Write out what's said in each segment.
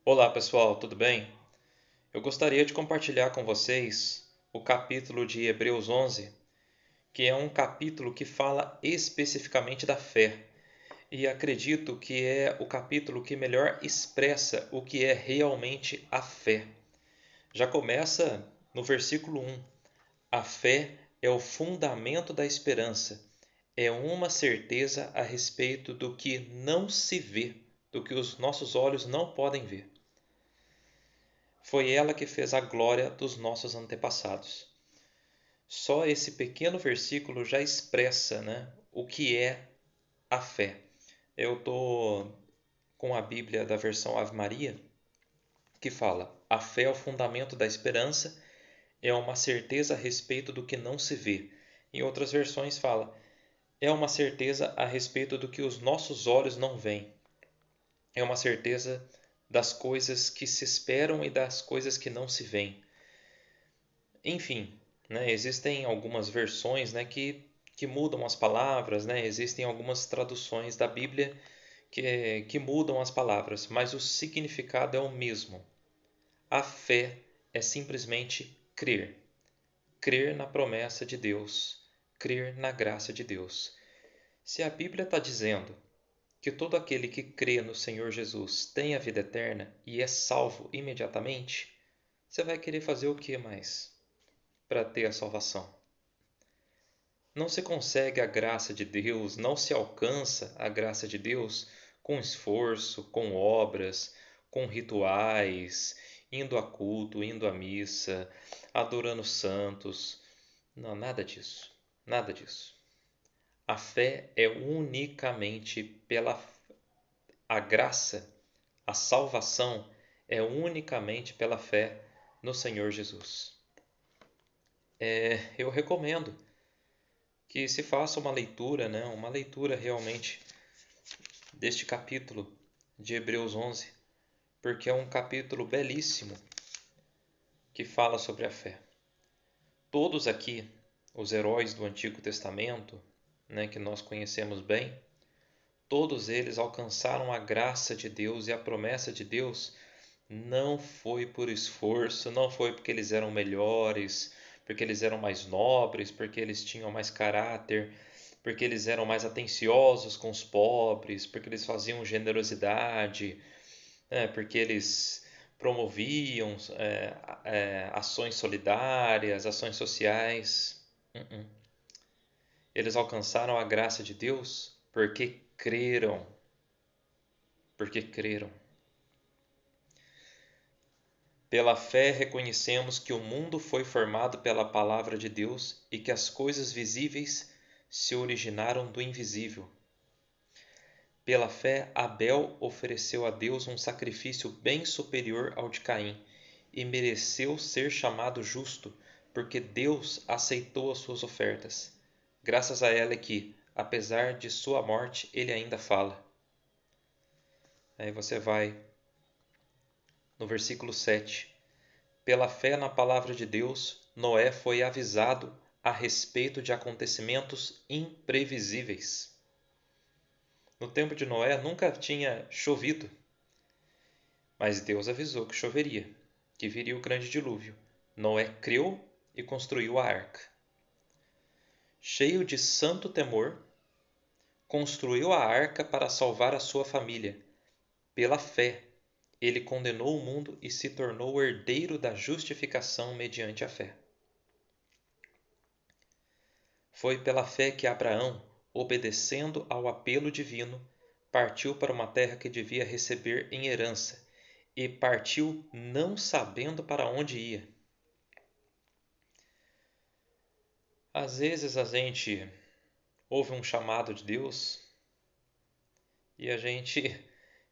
Olá pessoal, tudo bem? Eu gostaria de compartilhar com vocês o capítulo de Hebreus 11, que é um capítulo que fala especificamente da fé. E acredito que é o capítulo que melhor expressa o que é realmente a fé. Já começa no versículo 1. A fé é o fundamento da esperança, é uma certeza a respeito do que não se vê, do que os nossos olhos não podem ver. Foi ela que fez a glória dos nossos antepassados. Só esse pequeno versículo já expressa, o que é a fé. Eu estou com a Bíblia da versão Ave Maria, que fala: a fé é o fundamento da esperança, é uma certeza a respeito do que não se vê. Em outras versões fala: é uma certeza a respeito do que os nossos olhos não veem. É uma certeza das coisas que se esperam e das coisas que não se veem. Enfim, existem algumas versões, que mudam as palavras, existem algumas traduções da Bíblia que mudam as palavras, mas o significado é o mesmo. A fé é simplesmente crer. Crer na promessa de Deus, crer na graça de Deus. Se a Bíblia está dizendo que todo aquele que crê no Senhor Jesus tem a vida eterna e é salvo imediatamente, você vai querer fazer o que mais para ter a salvação? Não se consegue a graça de Deus, não se alcança a graça de Deus com esforço, com obras, com rituais, indo a culto, indo à missa, adorando santos. Não, nada disso. Nada disso. A fé é unicamente pela a graça, a salvação é unicamente pela fé no Senhor Jesus. Eu recomendo que se faça uma leitura, uma leitura realmente deste capítulo de Hebreus 11, porque é um capítulo belíssimo que fala sobre a fé. Todos aqui, os heróis do Antigo Testamento, que nós conhecemos bem, todos eles alcançaram a graça de Deus e a promessa de Deus. Não foi por esforço, não foi porque eles eram melhores, porque eles eram mais nobres, porque eles tinham mais caráter, porque eles eram mais atenciosos com os pobres, porque eles faziam generosidade, porque eles promoviam ações solidárias, ações sociais. Eles alcançaram a graça de Deus porque creram. Porque creram. Pela fé reconhecemos que o mundo foi formado pela palavra de Deus e que as coisas visíveis se originaram do invisível. Pela fé, Abel ofereceu a Deus um sacrifício bem superior ao de Caim e mereceu ser chamado justo, porque Deus aceitou as suas ofertas. Graças a ela é que, apesar de sua morte, ele ainda fala. Aí você vai no versículo 7. Pela fé na palavra de Deus, Noé foi avisado a respeito de acontecimentos imprevisíveis. No tempo de Noé nunca tinha chovido, mas Deus avisou que choveria, que viria o grande dilúvio. Noé creu e construiu a arca. Cheio de santo temor, construiu a arca para salvar a sua família. Pela fé, ele condenou o mundo e se tornou o herdeiro da justificação mediante a fé. Foi pela fé que Abraão, obedecendo ao apelo divino, partiu para uma terra que devia receber em herança, e partiu não sabendo para onde ia. Às vezes a gente ouve um chamado de Deus e a gente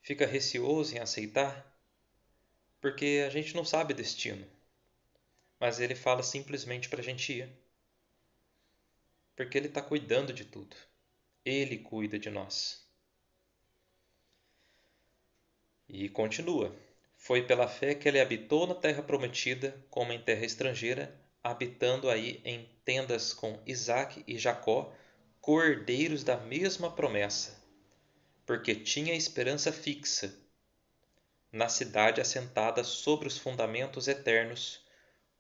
fica receoso em aceitar, porque a gente não sabe destino, mas ele fala simplesmente para a gente ir, porque ele está cuidando de tudo. Ele cuida de nós. E continua. Foi pela fé que ele habitou na terra prometida, como em terra estrangeira, habitando aí em tendas com Isaque e Jacó, cordeiros da mesma promessa, porque tinha esperança fixa. na cidade assentada sobre os fundamentos eternos,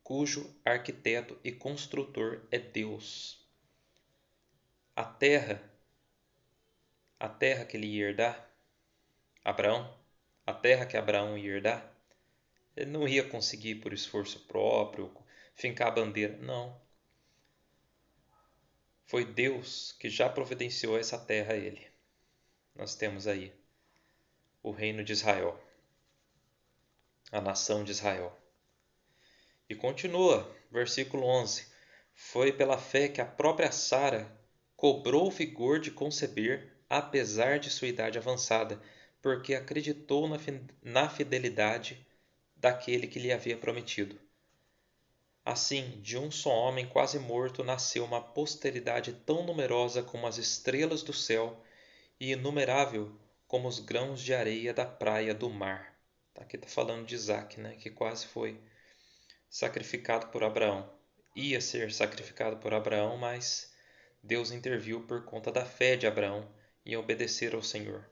cujo arquiteto e construtor é Deus. A terra que ele ia herdar, Abraão, a terra que Abraão ia herdar, ele não ia conseguir por esforço próprio, fincar a bandeira, não. Foi Deus que já providenciou essa terra a ele. Nós temos aí o reino de Israel, a nação de Israel. E continua, versículo 11. Foi pela fé que a própria Sara cobrou vigor de conceber, apesar de sua idade avançada, porque acreditou na fidelidade daquele que lhe havia prometido. Assim, de um só homem quase morto nasceu uma posteridade tão numerosa como as estrelas do céu e inumerável como os grãos de areia da praia do mar. Aqui está falando de Isaac, né, que quase foi sacrificado por Abraão. Ia ser sacrificado por Abraão, mas Deus interviu por conta da fé de Abraão em obedecer ao Senhor.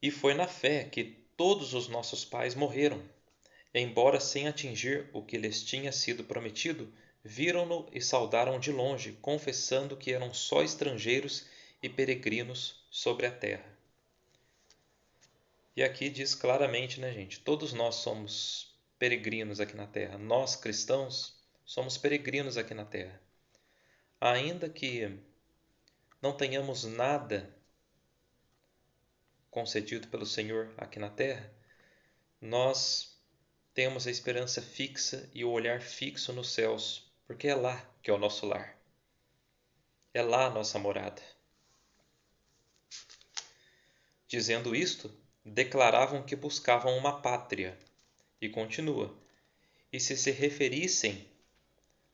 E foi na fé que todos os nossos pais morreram. Embora sem atingir o que lhes tinha sido prometido, viram-no e saudaram de longe, confessando que eram só estrangeiros e peregrinos sobre a terra. E aqui diz claramente, né, gente? Todos nós somos peregrinos aqui na terra. Nós, cristãos, somos peregrinos aqui na terra. Ainda que não tenhamos nada concedido pelo Senhor aqui na terra, nós temos a esperança fixa e o olhar fixo nos céus, porque é lá que é o nosso lar. É lá a nossa morada. Dizendo isto, declaravam que buscavam uma pátria. E continua: e se referissem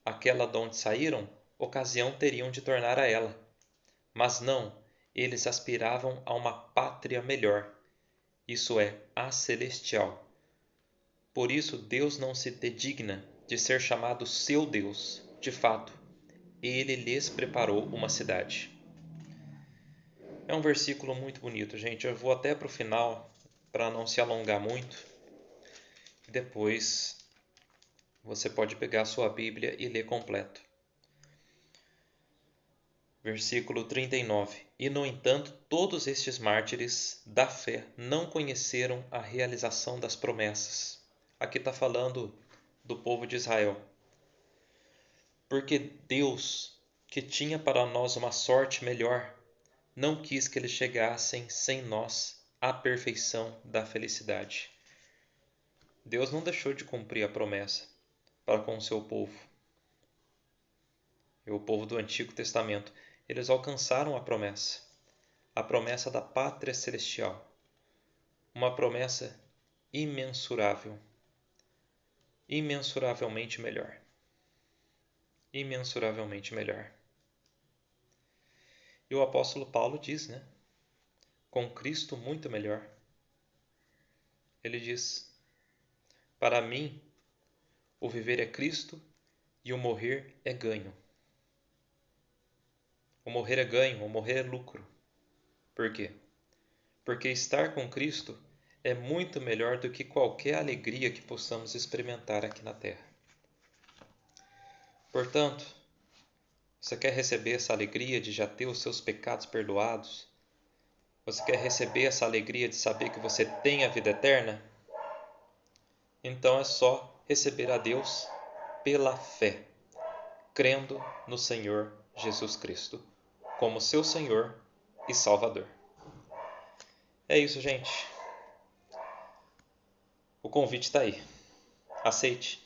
àquela de onde saíram, ocasião teriam de tornar a ela. Mas não, eles aspiravam a uma pátria melhor, isso é, a celestial. Por isso Deus não se dedigna de ser chamado seu Deus. De fato, ele lhes preparou uma cidade. É um versículo muito bonito, gente. Eu vou até para o final, para não se alongar muito. Depois você pode pegar a sua Bíblia e ler completo. Versículo 39. E, no entanto, todos estes mártires da fé não conheceram a realização das promessas. Aqui está falando do povo de Israel. Porque Deus, que tinha para nós uma sorte melhor, não quis que eles chegassem sem nós à perfeição da felicidade. Deus não deixou de cumprir a promessa para com o seu povo. E o povo do Antigo Testamento, eles alcançaram a promessa da pátria celestial, uma promessa imensurável, imensuravelmente melhor. Imensuravelmente melhor. E o apóstolo Paulo diz, né? Com Cristo muito melhor. Ele diz: para mim, o viver é Cristo e o morrer é ganho. O morrer é ganho, o morrer é lucro. Por quê? Porque estar com Cristo é muito melhor do que qualquer alegria que possamos experimentar aqui na terra. Portanto, você quer receber essa alegria de já ter os seus pecados perdoados? Você quer receber essa alegria de saber que você tem a vida eterna? Então é só receber a Deus pela fé, crendo no Senhor Jesus Cristo como seu Senhor e Salvador. É isso, gente. O convite está aí. Aceite.